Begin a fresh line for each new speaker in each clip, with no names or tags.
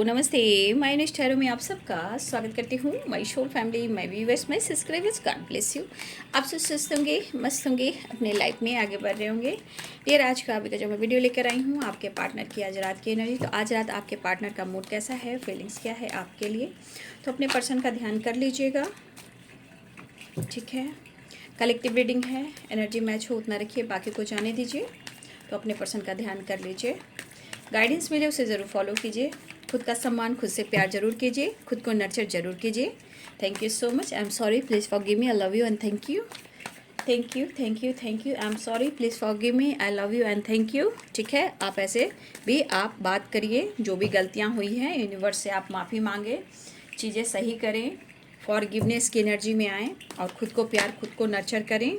नमस्ते। माय निष्ठारों में आप सबका स्वागत करती हूँ। My whole family, my viewers, my subscribers, God bless you. आप सब स्वस्थ होंगे, मस्त होंगे, अपने लाइफ में आगे बढ़ रहे होंगे। डियर, आज का अभी का जो मैं वीडियो लेकर आई हूँ, आपके पार्टनर की आज रात की एनर्जी। तो आज रात आपके पार्टनर का मूड कैसा है, फीलिंग्स क्या है आपके लिए, तो अपने पर्सन का ध्यान कर लीजिएगा, ठीक है। कलेक्टिव रीडिंग है, एनर्जी मैच हो उतना रखिए, बाकी को जाने दीजिए। तो अपने पर्सन का ध्यान कर लीजिए, गाइडेंस मिले उसे ज़रूर फॉलो कीजिए। खुद का सम्मान, खुद से प्यार जरूर कीजिए, खुद को नर्चर जरूर कीजिए। Thank you so much. I am sorry, please forgive me, I love you and thank you. Thank you, thank you, thank you. I am sorry, please forgive me, I love you and thank you. ठीक है, आप ऐसे भी आप बात करिए, जो भी गलतियाँ हुई हैं यूनिवर्स से आप माफ़ी मांगे, चीज़ें सही करें, फॉरगिवनेस की एनर्जी में आएँ और खुद को प्यार, खुद को नर्चर करें,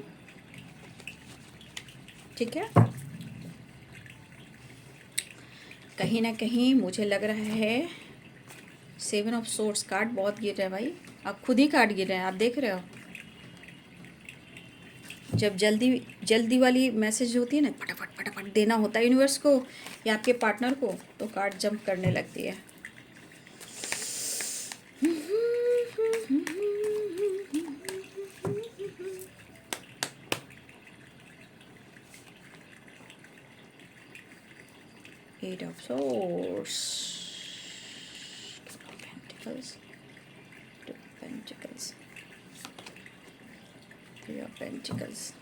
ठीक है। कहीं ना कहीं मुझे लग रहा है 7 ऑफ सोर्ड्स कार्ड बहुत गिर रहा है भाई, आप खुद ही कार्ड गिर रहे हैं, आप देख रहे हो। जब जल्दी जल्दी वाली मैसेज होती है ना, फटाफट फटाफट देना होता है यूनिवर्स को या आपके पार्टनर को, तो कार्ड जंप करने लगती है। Eight of swords, pentacles, two pentacles, three of pentacles,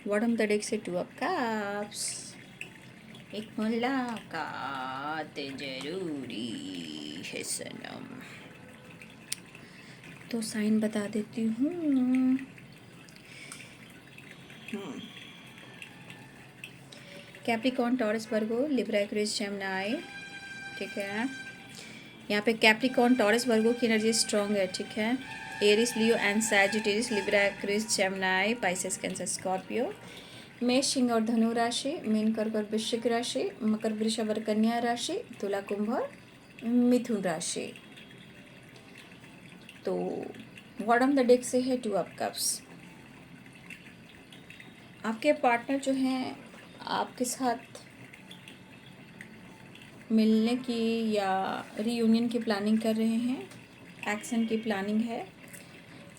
bottom the deck से टू ऑफ कप्स। एक मुलाकात जरूरी है सनम, तो साइन बता देती हूँ। कैप्रिकॉर्न, टॉरस, वर्गो, लिब्रा, एक्वेरियस, जेमिनी, ठीक है। यहाँ पे कैप्रिकॉर्न, टॉरस, वर्गो की एनर्जी स्ट्रॉन्ग है, ठीक है। Aries, Leo and Sagittarius, Libra, Aquarius, Gemini, Pisces, Cancer, Scorpio, मेष, सिंह और धनु राशि, मीन, कर्क और वृश्चिक राशि, मकर, वृषभ और कन्या राशि, तुला, कुंभ और मिथुन राशि। तो बॉटम द डेक से है टू ऑफ कप्स। आपके पार्टनर जो हैं आपके साथ मिलने की या रीयूनियन की प्लानिंग कर रहे हैं, एक्शन की प्लानिंग है,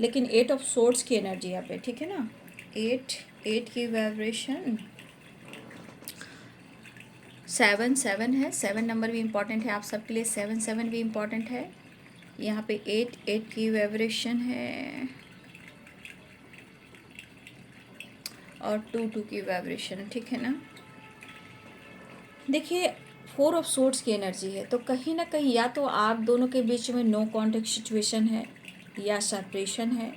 लेकिन 8 ऑफ सोर्ड्स की एनर्जी यहाँ पे, ठीक है ना। 8 की वाइब्रेशन 7 है, 7 नंबर भी इम्पॉर्टेंट है आप सबके लिए, 7 भी इम्पॉर्टेंट है। यहाँ पे 8 की वाइब्रेशन है और 2 की वाइब्रेशन, ठीक है ना। देखिए 4 ऑफ सोर्ड्स की एनर्जी है, तो कहीं ना कहीं या तो आप दोनों के बीच में नो कॉन्टेक्ट सिचुएशन है, या सेपरेशन है,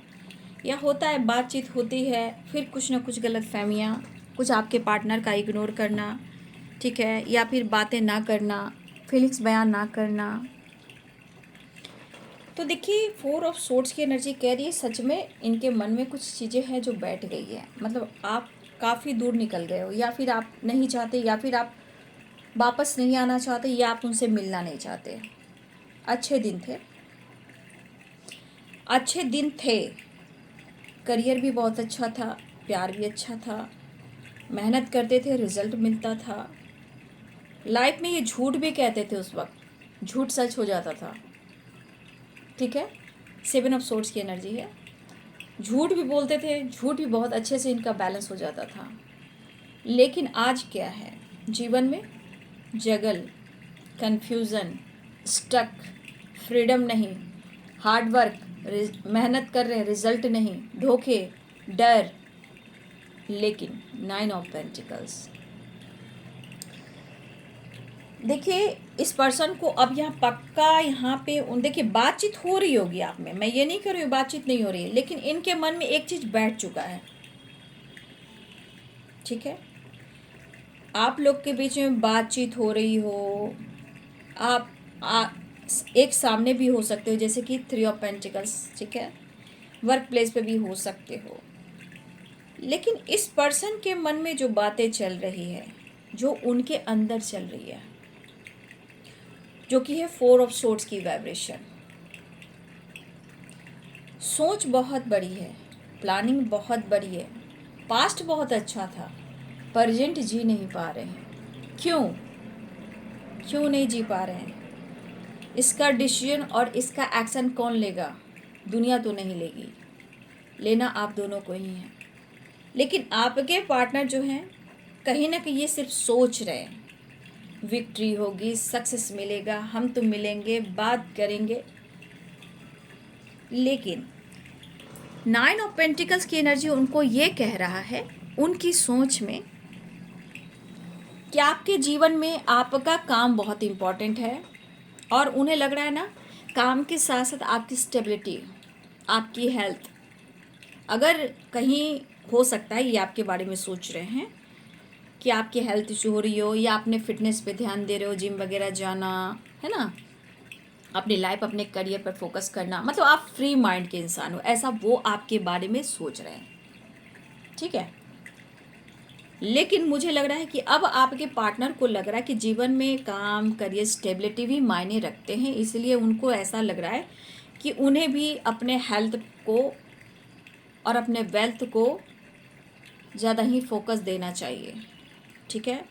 या होता है बातचीत होती है, फिर कुछ ना कुछ गलत फहमियाँ, कुछ आपके पार्टनर का इग्नोर करना, ठीक है, या फिर बातें ना करना, फीलिंग्स बयान ना करना। तो देखिए 4 ऑफ सोर्ड्स की एनर्जी कह रही है सच में इनके मन में कुछ चीज़ें हैं जो बैठ गई है, मतलब आप काफ़ी दूर निकल गए हो, या फिर आप नहीं चाहते, या फिर आप वापस नहीं आना चाहते, या आप उनसे मिलना नहीं चाहते। अच्छे दिन थे, अच्छे दिन थे, करियर भी बहुत अच्छा था, प्यार भी अच्छा था, मेहनत करते थे, रिजल्ट मिलता था, लाइफ में ये झूठ भी कहते थे, उस वक्त झूठ सच हो जाता था, ठीक है। 7 ऑफ सोर्ड्स की एनर्जी है, झूठ भी बोलते थे, झूठ भी बहुत अच्छे से इनका बैलेंस हो जाता था। लेकिन आज क्या है जीवन में, जगल, कन्फ्यूज़न, स्टक, फ्रीडम नहीं, हार्ड वर्क, मेहनत कर रहे हैं, रिजल्ट नहीं, धोखे, डर, लेकिन 9 ऑफ पेंटिकल्स। देखिए इस पर्सन को अब यहाँ पक्का यहाँ पे देखिए बातचीत हो रही होगी आप में, मैं ये नहीं कर रही हूँ बातचीत नहीं हो रही है, लेकिन इनके मन में एक चीज़ बैठ चुका है, ठीक है। आप लोग के बीच में बातचीत हो रही हो, आप एक सामने भी हो सकते हो, जैसे कि 3 ऑफ पेंटिकल्स, ठीक है, वर्क प्लेस पे भी हो सकते हो। लेकिन इस पर्सन के मन में जो बातें चल रही है, जो उनके अंदर चल रही है, जो कि है 4 ऑफ सोर्ड्स की वाइब्रेशन, सोच बहुत बड़ी है, प्लानिंग बहुत बड़ी है, पास्ट बहुत अच्छा था, प्रेजेंट जी नहीं पा रहे हैं। क्यों क्यों नहीं जी पा रहे हैं? इसका डिसीजन और इसका एक्शन कौन लेगा? दुनिया तो नहीं लेगी, लेना आप दोनों को ही है। लेकिन आपके पार्टनर जो हैं, कहीं ना कहीं ये सिर्फ सोच रहे हैं, विक्ट्री होगी, सक्सेस मिलेगा, हम तो मिलेंगे, बात करेंगे। लेकिन 9 ऑफ पेंटिकल्स की एनर्जी उनको ये कह रहा है, उनकी सोच में, कि आपके जीवन में आपका काम बहुत इम्पोर्टेंट है। और उन्हें लग रहा है ना, काम के साथ साथ आपकी स्टेबिलिटी, आपकी हेल्थ, अगर कहीं हो सकता है ये आपके बारे में सोच रहे हैं कि आपकी हेल्थ इशू हो रही हो, या अपने फिटनेस पे ध्यान दे रहे हो, जिम वगैरह जाना, है ना, अपनी लाइफ, अपने करियर पर फोकस करना, मतलब आप फ्री माइंड के इंसान हो, ऐसा वो आपके बारे में सोच रहे हैं। ठीक है। लेकिन मुझे लग रहा है कि अब आपके पार्टनर को लग रहा है कि जीवन में काम, करियर, स्टेबिलिटी भी मायने रखते हैं, इसलिए उनको ऐसा लग रहा है कि उन्हें भी अपने हेल्थ को और अपने वेल्थ को ज़्यादा ही फोकस देना चाहिए। ठीक है।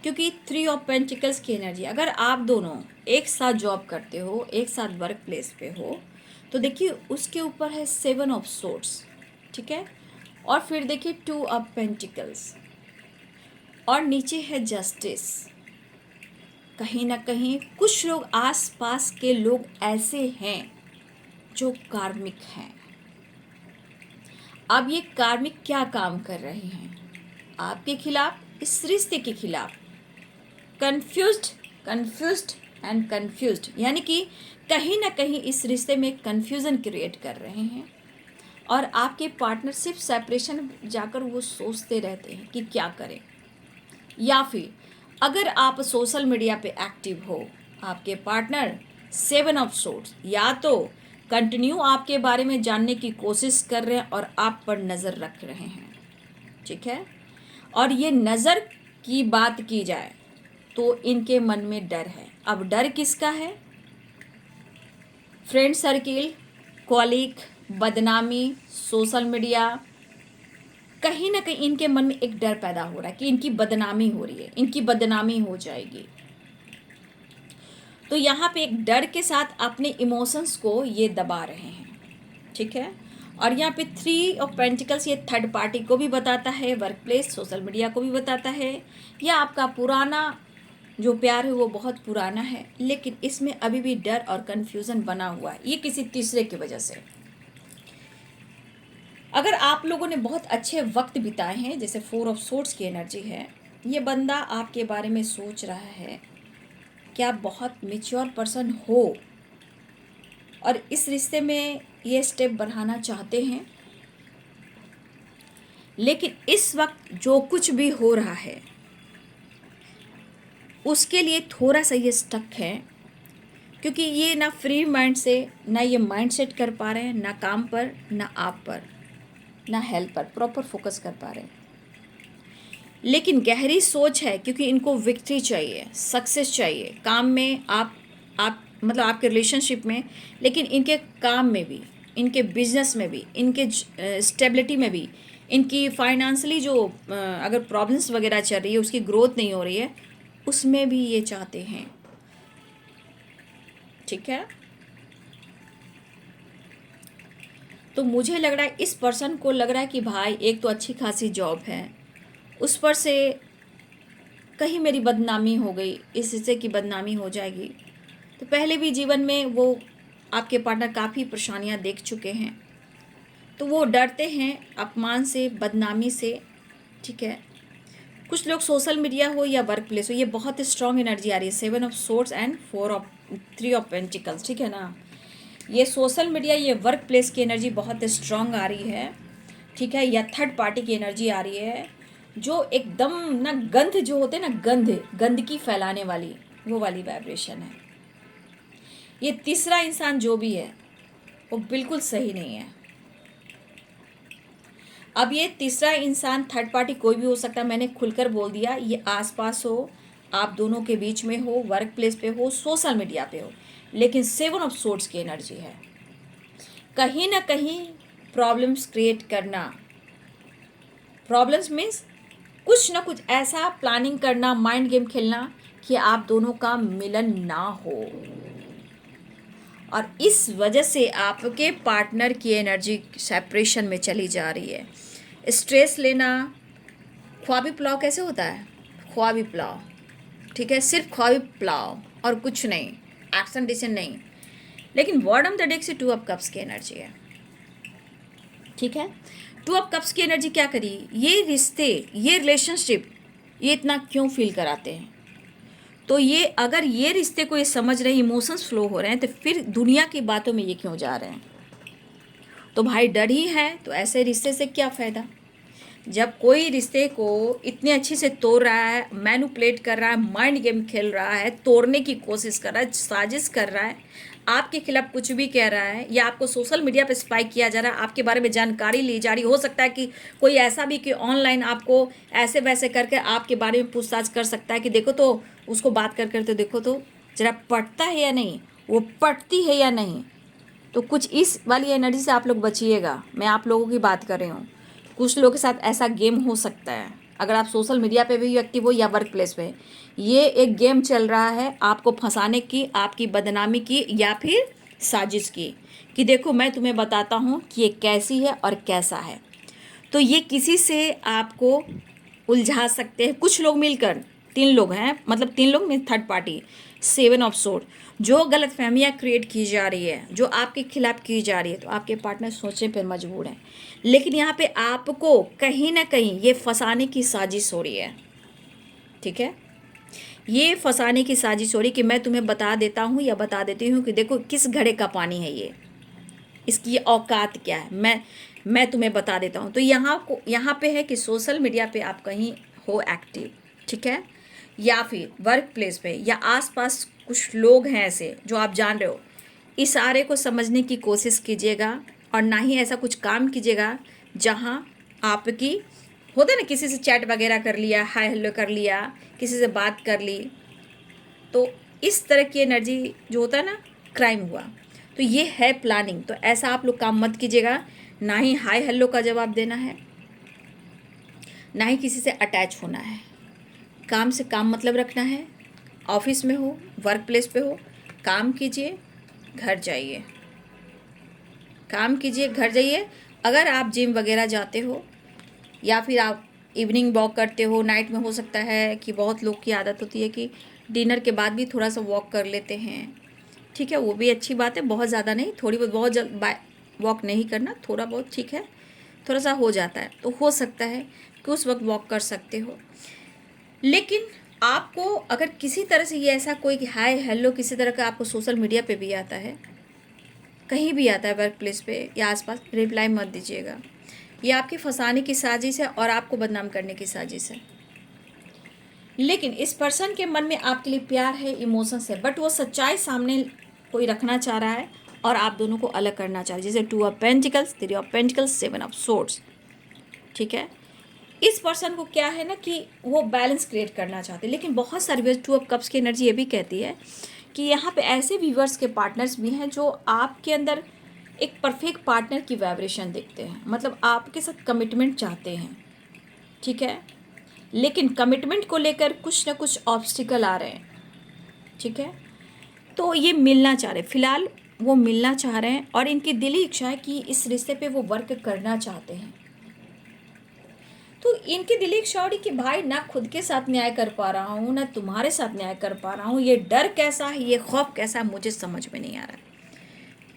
क्योंकि 3 ऑफ पेंटिकल्स की एनर्जी, अगर आप दोनों एक साथ जॉब करते हो, एक साथ वर्क प्लेस पे हो, तो देखिए उसके ऊपर है 7 ऑफ सोर्ड्स। ठीक है। और फिर देखिए 2 ऑफ पेंटिकल्स, और नीचे है जस्टिस। कहीं ना कहीं कुछ लोग, आस पास के लोग ऐसे हैं जो कार्मिक हैं। अब ये कार्मिक क्या काम कर रहे हैं आपके खिलाफ, इस रिश्ते के खिलाफ? कंफ्यूज्ड, कंफ्यूज्ड एंड कंफ्यूज्ड, यानी कि कहीं ना कहीं इस रिश्ते में कंफ्यूजन क्रिएट कर रहे हैं। और आपके पार्टनर सिर्फ सेपरेशन जाकर वो सोचते रहते हैं कि क्या करें। या फिर अगर आप सोशल मीडिया पे एक्टिव हो, आपके पार्टनर 7 ऑफ सोर्ड्स, या तो कंटिन्यू आपके बारे में जानने की कोशिश कर रहे हैं और आप पर नज़र रख रहे हैं। ठीक है। और ये नज़र की बात की जाए तो इनके मन में डर है। अब डर किसका है? फ्रेंड सर्किल, कॉलीग, बदनामी, सोशल मीडिया। कहीं ना कहीं इनके मन में एक डर पैदा हो रहा है कि इनकी बदनामी हो रही है, इनकी बदनामी हो जाएगी। तो यहाँ पे एक डर के साथ अपने इमोशंस को ये दबा रहे हैं। ठीक है। और यहाँ पे 3 ऑफ पेंटिकल्स ये थर्ड पार्टी को भी बताता है, वर्क प्लेस, सोशल मीडिया को भी बताता है, या आपका पुराना जो प्यार है वो बहुत पुराना है, लेकिन इसमें अभी भी डर और कन्फ्यूज़न बना हुआ है, ये किसी तीसरे की वजह से। अगर आप लोगों ने बहुत अच्छे वक्त बिताए हैं, जैसे 4 ऑफ सोर्ड्स की एनर्जी है, ये बंदा आपके बारे में सोच रहा है कि आप बहुत मेच्योर पर्सन हो और इस रिश्ते में ये स्टेप बढ़ाना चाहते हैं। लेकिन इस वक्त जो कुछ भी हो रहा है उसके लिए थोड़ा सा ये स्टक है, क्योंकि ये ना फ्री माइंड से, ना ये माइंड सेट कर पा रहे हैं, ना काम पर, ना आप पर, ना हेल्थ पर प्रॉपर फोकस कर पा रहे हैं। लेकिन गहरी सोच है, क्योंकि इनको विक्ट्री चाहिए, सक्सेस चाहिए काम में, आप मतलब आपके रिलेशनशिप में, लेकिन इनके काम में भी, इनके बिजनेस में भी, इनके स्टेबिलिटी में भी, इनकी फाइनेंशियली जो अगर प्रॉब्लम्स वगैरह चल रही है, उसकी ग्रोथ नहीं हो रही है, उसमें भी ये चाहते हैं। ठीक है। तो मुझे लग रहा है इस पर्सन को लग रहा है कि भाई एक तो अच्छी खासी जॉब है, उस पर से कहीं मेरी बदनामी हो गई, इस हिस्से की बदनामी हो जाएगी। तो पहले भी जीवन में वो आपके पार्टनर काफ़ी परेशानियां देख चुके हैं, तो वो डरते हैं अपमान से, बदनामी से। ठीक है। कुछ लोग सोशल मीडिया हो या वर्क प्लेस हो, ये बहुत स्ट्रॉन्ग एनर्जी आ रही है, 7 of swords and 3 of pentacles. ठीक है ना। ये सोशल मीडिया, ये वर्क प्लेस की एनर्जी बहुत स्ट्रॉन्ग आ रही है। ठीक है। या थर्ड पार्टी की एनर्जी आ रही है, जो एकदम ना गंध जो होते हैं ना, गंदगी फैलाने वाली, वो वाली वाइब्रेशन है। ये तीसरा इंसान जो भी है वो बिल्कुल सही नहीं है। अब ये तीसरा इंसान, थर्ड पार्टी कोई भी हो सकता है, मैंने खुलकर बोल दिया, ये आसपास हो, आप दोनों के बीच में हो, वर्क प्लेस पे हो, सोशल मीडिया पे हो, लेकिन 7 ऑफ सोर्ड्स की एनर्जी है। कहीं ना कहीं प्रॉब्लम्स क्रिएट करना। प्रॉब्लम्स मीन्स कुछ ना कुछ ऐसा प्लानिंग करना, माइंड गेम खेलना कि आप दोनों का मिलन ना हो, और इस वजह से आपके पार्टनर की एनर्जी सेपरेशन में चली जा रही है। स्ट्रेस लेना, ख्वाबी पुलाव कैसे होता है? ख्वाबी पुलाव, ठीक है, सिर्फ ख्वाबी पुलाव और कुछ नहीं, एक्शन डिसीजन नहीं। लेकिन बॉटम द डेक से 2 ऑफ कप्स की एनर्जी है, ठीक है। 2 ऑफ कप्स की एनर्जी क्या करी? ये रिश्ते, ये रिलेशनशिप, ये इतना क्यों फील कराते हैं? तो ये अगर ये रिश्ते को ये समझ रहे हैं, इमोशंस फ्लो हो रहे हैं, तो फिर दुनिया की बातों में ये क्यों जा रहे हैं? तो भाई डर ही है तो ऐसे रिश्ते से क्या फ़ायदा? जब कोई रिश्ते को इतने अच्छे से तोड़ रहा है, मैनिपुलेट कर रहा है, माइंड गेम खेल रहा है, तोड़ने की कोशिश कर रहा है, साजिश कर रहा है, आपके खिलाफ कुछ भी कह रहा है, या आपको सोशल मीडिया पे स्पाई किया जा रहा है, आपके बारे में जानकारी ली जा रही, हो सकता है कि कोई ऐसा भी कि ऑनलाइन आपको ऐसे वैसे करके आपके बारे में पूछताछ कर सकता है कि देखो तो उसको बात कर तो देखो तो जरा पटता है या नहीं, वो पटती है या नहीं। तो कुछ इस वाली एनर्जी से आप लोग बचिएगा। मैं आप लोगों की बात कर रही हूँ। कुछ लोगों के साथ ऐसा गेम हो सकता है, अगर आप सोशल मीडिया पे भी एक्टिव हो या वर्क प्लेस पे, ये एक गेम चल रहा है आपको फंसाने की, आपकी बदनामी की, या फिर साजिश की, कि देखो मैं तुम्हें बताता हूँ कि ये कैसी है और कैसा है। तो ये किसी से आपको उलझा सकते हैं कुछ लोग मिलकर। 3 लोग हैं, मतलब 3 लोग में थर्ड पार्टी, 7 ऑफ सोर्ड। जो गलत फहमियाँ क्रिएट की जा रही है, जो आपके खिलाफ की जा रही है, तो आपके पार्टनर सोचने पर मजबूर हैं। लेकिन यहाँ पे आपको कहीं ना कहीं ये फंसाने की साजिश हो रही है, ठीक है। ये फंसाने की साजिश हो रही कि मैं तुम्हें बता देता हूँ या बता देती हूँ कि देखो किस घड़े का पानी है ये, इसकी औकात क्या है, मैं तुम्हें बता देता हूँ। तो यहाँ पे है कि सोशल मीडिया पे आप कहीं हो एक्टिव, ठीक है, या फिर वर्क प्लेस पे, या आसपास कुछ लोग हैं ऐसे जो आप जान रहे हो, इशारे को समझने की कोशिश कीजिएगा, और ना ही ऐसा कुछ काम कीजिएगा जहाँ आपकी, होता है ना, किसी से चैट वगैरह कर लिया, हाय हेलो कर लिया, किसी से बात कर ली, तो इस तरह की एनर्जी जो होता है ना, क्राइम हुआ। तो ये है प्लानिंग। तो ऐसा आप लोग काम मत कीजिएगा। ना ही हाय हेलो का जवाब देना है, ना ही किसी से अटैच होना है। काम से काम मतलब रखना है। ऑफिस में हो, वर्क प्लेस पे हो, काम कीजिए, घर जाइए, काम कीजिए, घर जाइए। अगर आप जिम वगैरह जाते हो या फिर आप इवनिंग वॉक करते हो, नाइट में हो सकता है कि बहुत लोग की आदत होती है कि डिनर के बाद भी थोड़ा सा वॉक कर लेते हैं, ठीक है, वो भी अच्छी बात है, बहुत ज़्यादा नहीं, थोड़ी बहुत, बहुत वॉक नहीं करना, थोड़ा बहुत ठीक है, थोड़ा सा हो जाता है, तो हो सकता है कि उस वक्त वॉक कर सकते हो। लेकिन आपको अगर किसी तरह से ये ऐसा कोई हाय हेलो किसी तरह का आपको सोशल मीडिया पे भी आता है, कहीं भी आता है, वर्क प्लेस पे या आसपास, रिप्लाई मत दीजिएगा। ये आपकी फंसाने की साजिश है और आपको बदनाम करने की साजिश है। लेकिन इस पर्सन के मन में आपके लिए प्यार है, इमोशंस है, बट वो सच्चाई सामने कोई रखना चाह रहा है और आप दोनों को अलग करना चाह रहे हैं, जैसे 2 of pentacles, 3 of pentacles, 7 of swords, ठीक है। इस पर्सन को क्या है ना कि वो बैलेंस क्रिएट करना चाहते हैं। लेकिन बहुत सारी 2 ऑफ कप्स की एनर्जी ये भी कहती है कि यहाँ पे ऐसे व्यूवर्स के पार्टनर्स भी हैं जो आपके अंदर एक परफेक्ट पार्टनर की वाइब्रेशन देखते हैं, मतलब आपके साथ कमिटमेंट चाहते हैं, ठीक है। लेकिन कमिटमेंट को लेकर कुछ ना कुछ ऑब्स्टिकल आ रहे हैं, ठीक है। तो ये मिलना चाह रहे हैं, फिलहाल वो मिलना चाह रहे हैं, और इनकी दिली इच्छा है कि इस रिश्ते पे वो वर्क करना चाहते हैं। तो इनकी दिली इच्छा हो रही कि भाई ना खुद के साथ न्याय कर पा रहा हूँ, ना तुम्हारे साथ न्याय कर पा रहा हूँ, ये डर कैसा है, ये खौफ कैसा है, मुझे समझ में नहीं आ रहा है।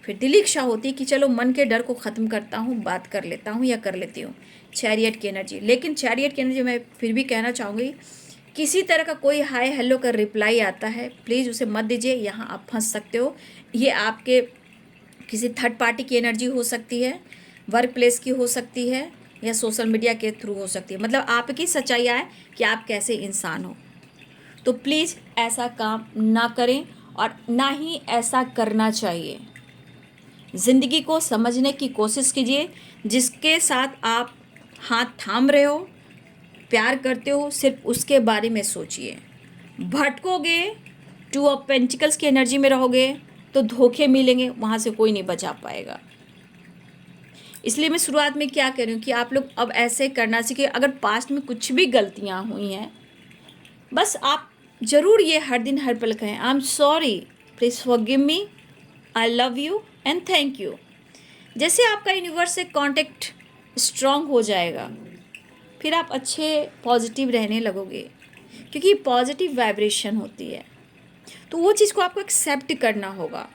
फिर दिली इच्छा होती है कि चलो मन के डर को ख़त्म करता हूँ, बात कर लेता हूँ या कर लेती हूँ। चैरियट की एनर्जी, लेकिन चैरियट की एनर्जी मैं फिर भी कहना चाहूँगी, किसी तरह का कोई हाय हेलो का रिप्लाई आता है, प्लीज़ उसे मत दीजिए, यहाँ आप फंस सकते हो। ये आपके किसी थर्ड पार्टी की एनर्जी हो सकती है, वर्क प्लेस की हो सकती है, या सोशल मीडिया के थ्रू हो सकती है, मतलब आपकी सच्चाई है कि आप कैसे इंसान हो। तो प्लीज़ ऐसा काम ना करें और ना ही ऐसा करना चाहिए। ज़िंदगी को समझने की कोशिश कीजिए। जिसके साथ आप हाथ थाम रहे हो, प्यार करते हो, सिर्फ उसके बारे में सोचिए। भटकोगे, 2 ऑफ पेंटिकल्स की एनर्जी में रहोगे तो धोखे मिलेंगे, वहाँ से कोई नहीं बचा पाएगा। इसलिए मैं शुरुआत में क्या कह रही हूँ कि आप लोग अब ऐसे करना सीखिए। अगर पास्ट में कुछ भी गलतियाँ हुई हैं, बस आप ज़रूर ये हर दिन हर पल कहें, I am sorry, please forgive me, I love you and thank you. जैसे आपका यूनिवर्स से कांटेक्ट स्ट्रांग हो जाएगा, फिर आप अच्छे पॉजिटिव रहने लगोगे, क्योंकि पॉजिटिव वाइब्रेशन होती है। तो वो चीज़ को आपको एक्सेप्ट करना होगा।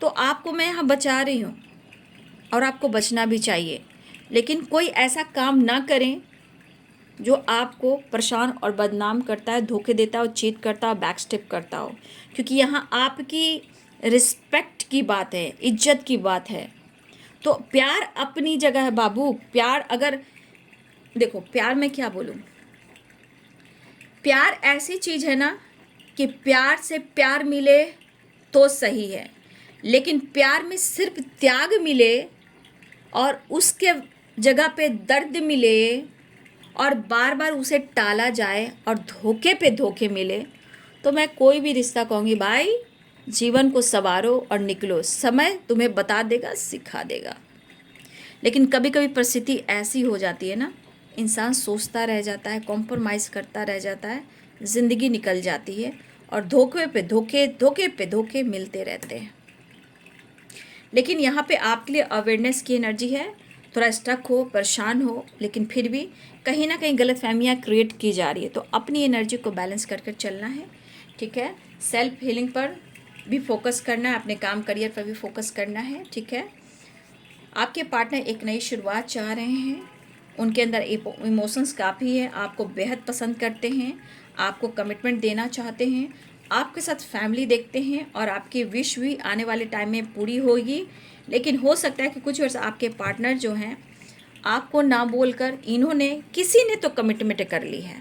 तो आपको मैं यहाँ बचा रही हूँ और आपको बचना भी चाहिए, लेकिन कोई ऐसा काम ना करें जो आपको परेशान और बदनाम करता है, धोखे देता है और चीट करता है और बैक स्टेप करता हो, क्योंकि यहाँ आपकी रिस्पेक्ट की बात है, इज्जत की बात है। तो प्यार अपनी जगह है बाबू। प्यार अगर देखो, प्यार में क्या बोलूँ, प्यार ऐसी चीज़ है ना कि प्यार से प्यार मिले तो सही है, लेकिन प्यार में सिर्फ त्याग मिले और उसके जगह पे दर्द मिले और बार बार उसे टाला जाए और धोखे पे धोखे मिले, तो मैं कोई भी रिश्ता कहूँगी भाई जीवन को संवारो और निकलो, समय तुम्हें बता देगा, सिखा देगा। लेकिन कभी कभी परिस्थिति ऐसी हो जाती है ना, इंसान सोचता रह जाता है, कॉम्प्रोमाइज़ करता रह जाता है, ज़िंदगी निकल जाती है और धोखे पे धोखे, धोखे पे धोखे मिलते रहते हैं। लेकिन यहाँ पे आपके लिए अवेयरनेस की एनर्जी है। थोड़ा स्टक हो, परेशान हो, लेकिन फिर भी कहीं ना कहीं गलत फहमियाँ क्रिएट की जा रही है, तो अपनी एनर्जी को बैलेंस कर कर चलना है। ठीक है, सेल्फ हीलिंग पर भी फोकस करना है, अपने काम करियर पर भी फोकस करना है। ठीक है, आपके पार्टनर एक नई शुरुआत चाह रहे हैं, उनके अंदर इमोशंस काफ़ी है, आपको बेहद पसंद करते हैं, आपको कमिटमेंट देना चाहते हैं, आपके साथ फैमिली देखते हैं और आपकी विश भी आने वाले टाइम में पूरी होगी। लेकिन हो सकता है कि कुछ वर्ष आपके पार्टनर जो हैं आपको ना बोलकर इन्होंने किसी ने तो कमिटमेंट कर ली है,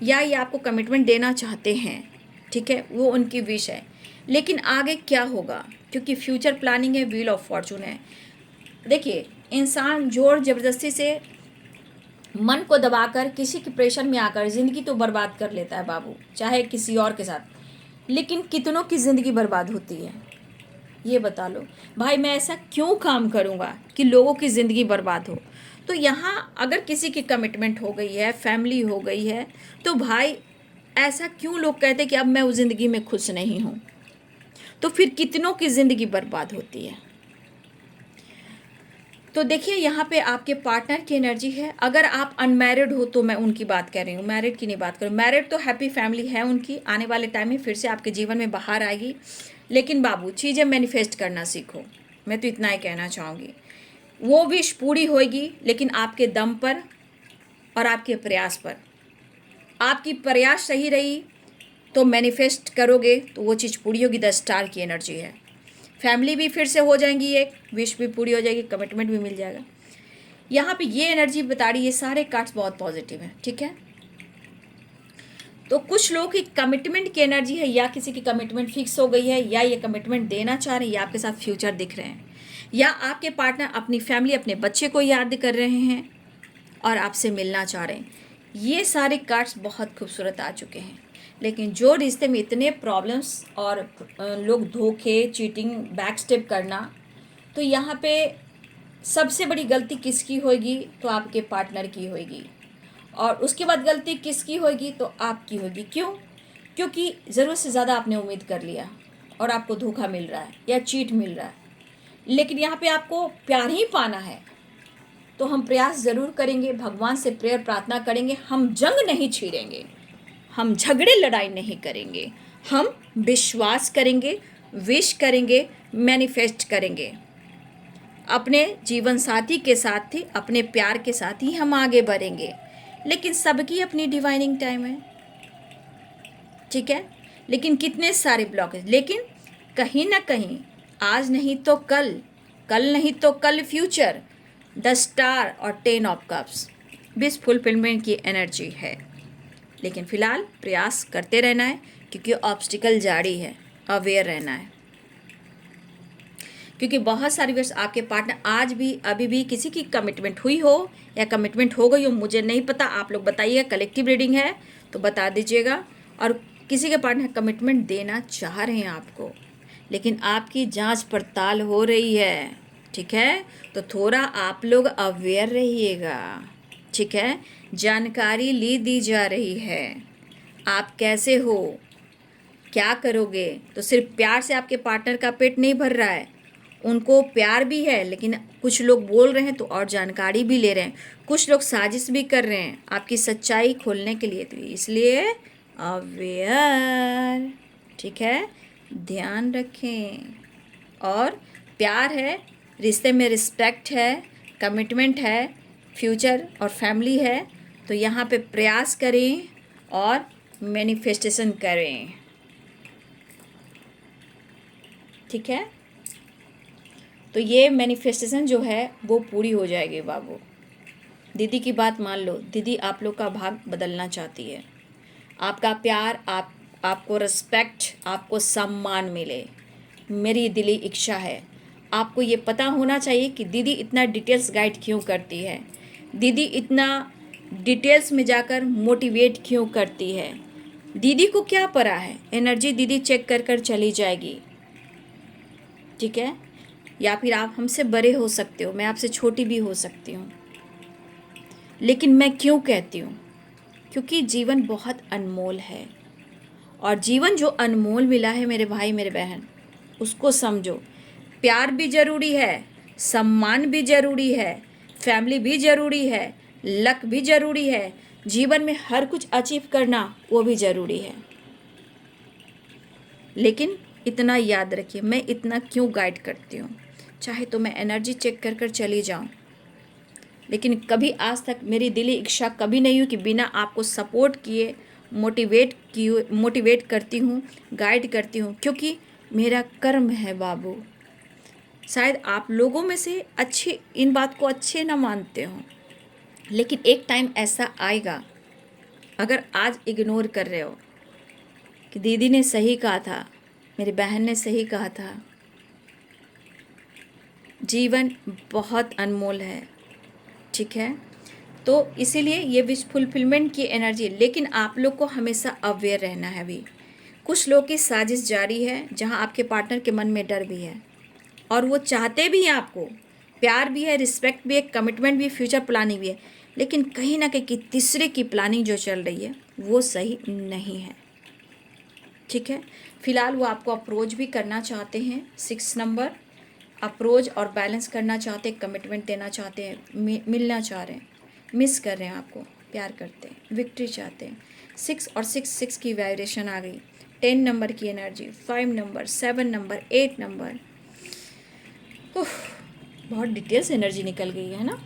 या ये आपको कमिटमेंट देना चाहते हैं। ठीक है, वो उनकी विश है, लेकिन आगे क्या होगा, क्योंकि फ्यूचर प्लानिंग है, व्हील ऑफ फॉर्चून है। देखिए, इंसान जोर ज़बरदस्ती से मन को दबाकर किसी के प्रेशर में आकर ज़िंदगी तो बर्बाद कर लेता है बाबू, चाहे किसी और के साथ। लेकिन कितनों की ज़िंदगी बर्बाद होती है, ये बता लो भाई। मैं ऐसा क्यों काम करूँगा कि लोगों की ज़िंदगी बर्बाद हो। तो यहाँ अगर किसी की कमिटमेंट हो गई है, फैमिली हो गई है, तो भाई ऐसा क्यों लोग कहते कि अब मैं उस ज़िंदगी में खुश नहीं हूँ, तो फिर कितनों की ज़िंदगी बर्बाद होती है। तो देखिए, यहाँ पे आपके पार्टनर की एनर्जी है। अगर आप अनमैरिड हो तो मैं उनकी बात कर रही हूँ, मैरिड की नहीं बात कर रही हूँ। मैरिड तो हैप्पी फैमिली है उनकी, आने वाले टाइम में फिर से आपके जीवन में बाहर आएगी। लेकिन बाबू चीज़ें मैनिफेस्ट करना सीखो, मैं तो इतना ही कहना चाहूँगी। वो विश पूरी होगी, लेकिन आपके दम पर और आपके प्रयास पर। आपकी प्रयास सही रही तो मैनिफेस्ट करोगे तो वो चीज़ पूरी होगी। 10 स्टार की एनर्जी है। फैमिली भी फिर से हो जाएंगी, एक विश भी पूरी हो जाएगी, कमिटमेंट भी मिल जाएगा। यहाँ पे ये एनर्जी बता रही है, ये सारे कार्ड्स बहुत पॉजिटिव हैं। ठीक है, तो कुछ लोगों की कमिटमेंट की एनर्जी है, या किसी की कमिटमेंट फिक्स हो गई है, या ये कमिटमेंट देना चाह रहे हैं, या आपके साथ फ्यूचर दिख रहे हैं, या आपके पार्टनर अपनी फैमिली, अपने बच्चे को याद कर रहे हैं और आपसे मिलना चाह रहे हैं। ये सारे कार्ड्स बहुत खूबसूरत आ चुके हैं। लेकिन जो रिश्ते में इतने प्रॉब्लम्स और लोग धोखे, चीटिंग, बैक स्टेप करना, तो यहाँ पे सबसे बड़ी गलती किसकी होगी, तो आपके पार्टनर की होगी। और उसके बाद गलती किसकी होगी, तो आपकी होगी। क्यों? क्योंकि ज़रूरत से ज़्यादा आपने उम्मीद कर लिया और आपको धोखा मिल रहा है या चीट मिल रहा है। लेकिन यहाँ पे आपको प्यार ही पाना है, तो हम प्रयास ज़रूर करेंगे, भगवान से प्रेयर प्रार्थना करेंगे। हम जंग नहीं छेड़ेंगे, हम झगड़े लड़ाई नहीं करेंगे, हम विश्वास करेंगे, विश करेंगे, मैनिफेस्ट करेंगे। अपने जीवन साथी के साथ ही, अपने प्यार के साथ ही हम आगे बढ़ेंगे। लेकिन सबकी अपनी डिवाइनिंग टाइम है। ठीक है, लेकिन कितने सारे ब्लॉकेज, लेकिन कहीं ना कहीं आज नहीं तो कल, कल नहीं तो कल फ्यूचर, 10 स्टार और 10 ऑफ कप्स, विश फुलफिलमेंट की एनर्जी है। लेकिन फिलहाल प्रयास करते रहना है, क्योंकि ऑब्स्टिकल जारी है, अवेयर रहना है। क्योंकि बहुत सारी वर्ष आपके पार्टनर आज भी, अभी भी किसी की कमिटमेंट हुई हो या कमिटमेंट हो गई हो, मुझे नहीं पता, आप लोग बताइएगा। कलेक्टिव रीडिंग है तो बता दीजिएगा। और किसी के पार्टनर कमिटमेंट देना चाह रहे हैं आपको, लेकिन आपकी जांच पड़ताल हो रही है। ठीक है, तो थोड़ा आप लोग अवेयर रहिएगा। ठीक है, जानकारी दी जा रही है। आप कैसे हो, क्या करोगे, तो सिर्फ प्यार से आपके पार्टनर का पेट नहीं भर रहा है, उनको प्यार भी है, लेकिन कुछ लोग बोल रहे हैं तो और जानकारी भी ले रहे हैं, कुछ लोग साजिश भी कर रहे हैं आपकी सच्चाई खोलने के लिए, तो इसलिए अवेयर। ठीक है, ध्यान रखें। और प्यार है, रिश्ते में रिस्पेक्ट है, कमिटमेंट है, फ्यूचर और फैमिली है, तो यहाँ पे प्रयास करें और मैनिफेस्टेशन करें। ठीक है, तो ये मैनिफेस्टेशन जो है वो पूरी हो जाएगी बाबू। दीदी की बात मान लो, दीदी आप लोग का भाग बदलना चाहती है। आपका प्यार, आपको रिस्पेक्ट, आपको सम्मान मिले, मेरी दिली इच्छा है। आपको ये पता होना चाहिए कि दीदी इतना डिटेल्स गाइड क्यों करती है, दीदी इतना डिटेल्स में जाकर मोटिवेट क्यों करती है, दीदी को क्या पता है। एनर्जी दीदी चेक कर कर चली जाएगी। ठीक है, या फिर आप हमसे बड़े हो सकते हो, मैं आपसे छोटी भी हो सकती हूँ, लेकिन मैं क्यों कहती हूँ, क्योंकि जीवन बहुत अनमोल है, और जीवन जो अनमोल मिला है मेरे भाई मेरे बहन, उसको समझो। प्यार भी ज़रूरी है, सम्मान भी ज़रूरी है, फैमिली भी ज़रूरी है, लक भी ज़रूरी है, जीवन में हर कुछ अचीव करना वो भी ज़रूरी है। लेकिन इतना याद रखिए, मैं इतना क्यों गाइड करती हूँ, चाहे तो मैं एनर्जी चेक कर कर चली जाऊँ, लेकिन कभी आज तक मेरी दिली इच्छा कभी नहीं हुई कि बिना आपको सपोर्ट किए मोटिवेट करती हूँ, गाइड करती हूँ, क्योंकि मेरा कर्म है बाबू। शायद आप लोगों में से अच्छे इन बात को अच्छे ना मानते हो, लेकिन एक टाइम ऐसा आएगा, अगर आज इग्नोर कर रहे हो कि दीदी ने सही कहा था, मेरी बहन ने सही कहा था, जीवन बहुत अनमोल है। ठीक है, तो इसीलिए ये विश फुलफिलमेंट की एनर्जी, लेकिन आप लोग को हमेशा अवेयर रहना है। अभी कुछ लोग की साजिश जारी है, जहां आपके पार्टनर के मन में डर भी है, और वो चाहते भी हैं आपको, प्यार भी है, रिस्पेक्ट भी है, कमिटमेंट भी, फ्यूचर प्लानिंग भी है, लेकिन कहीं ना कहीं तीसरे की प्लानिंग जो चल रही है वो सही नहीं है। ठीक है, फिलहाल वो आपको अप्रोच भी करना चाहते हैं, 6 नंबर अप्रोच और बैलेंस करना चाहते हैं, कमिटमेंट देना चाहते हैं, मिलना चाह रहे हैं, मिस कर रहे हैं आपको, प्यार करते हैं, विक्ट्री चाहते हैं। 6 और 6 की वाइब्रेशन आ गई, 10 नंबर की एनर्जी, 5 नंबर, 7 नंबर, 8 नंबर। बहुत डिटेल्स एनर्जी निकल गई है ना।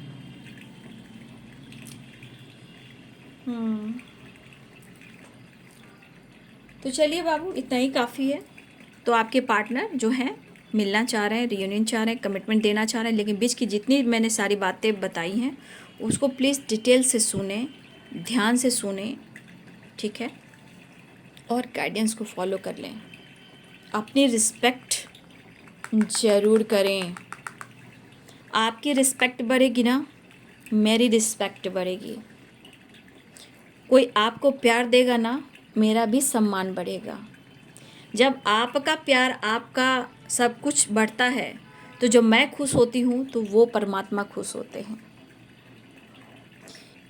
तो चलिए बाबू, इतना ही काफ़ी है। तो आपके पार्टनर जो हैं मिलना चाह रहे हैं, रियूनियन चाह रहे हैं, कमिटमेंट देना चाह रहे हैं, लेकिन बीच की जितनी मैंने सारी बातें बताई हैं उसको प्लीज़ डिटेल से सुने, ध्यान से सुने। ठीक है, और गाइडेंस को फॉलो कर लें, अपनी रिस्पेक्ट ज़रूर करें। आपकी रिस्पेक्ट बढ़ेगी ना, मेरी रिस्पेक्ट बढ़ेगी। कोई आपको प्यार देगा ना, मेरा भी सम्मान बढ़ेगा। जब आपका प्यार, आपका सब कुछ बढ़ता है, तो जब मैं खुश होती हूँ तो वो परमात्मा खुश होते हैं।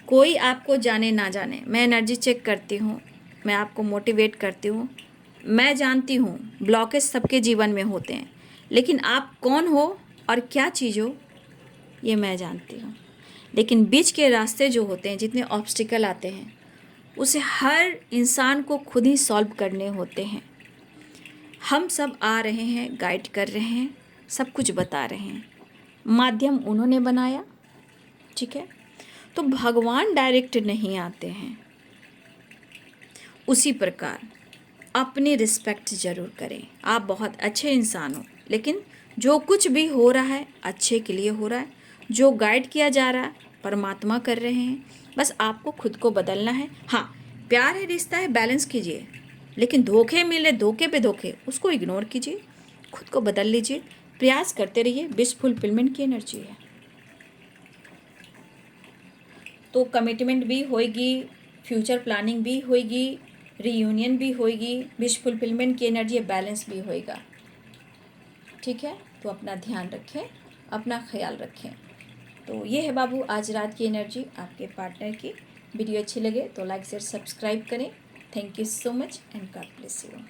कोई आपको जाने ना जाने, मैं एनर्जी चेक करती हूँ, मैं आपको मोटिवेट करती हूँ। मैं जानती हूँ ब्लॉकेज सबके जीवन में होते हैं, लेकिन आप कौन हो और क्या चीज़ हो ये मैं जानती हूँ। लेकिन बीच के रास्ते जो होते हैं, जितने ऑब्स्टिकल आते हैं, उसे हर इंसान को खुद ही सॉल्व करने होते हैं। हम सब आ रहे हैं, गाइड कर रहे हैं, सब कुछ बता रहे हैं, माध्यम उन्होंने बनाया। ठीक है, तो भगवान डायरेक्ट नहीं आते हैं। उसी प्रकार अपनी रिस्पेक्ट ज़रूर करें। आप बहुत अच्छे इंसान हो, लेकिन जो कुछ भी हो रहा है अच्छे के लिए हो रहा है, जो गाइड किया जा रहा है परमात्मा कर रहे हैं, बस आपको खुद को बदलना है। हाँ, प्यार है, रिश्ता है, बैलेंस कीजिए, लेकिन धोखे मिले, धोखे पे धोखे, उसको इग्नोर कीजिए, खुद को बदल लीजिए, प्रयास करते रहिए। विश फुलफिलमेंट की एनर्जी है, तो कमिटमेंट भी होएगी, फ्यूचर प्लानिंग भी होएगी, रीयूनियन भी होएगी, विश फुलफिलमेंट की एनर्जी है, बैलेंस भी होएगा। ठीक है, तो अपना ध्यान रखें, अपना ख्याल रखें। तो ये है बाबू आज रात की एनर्जी आपके पार्टनर की। वीडियो अच्छी लगे तो लाइक शेयर सब्सक्राइब करें। Thank you so much and God bless you.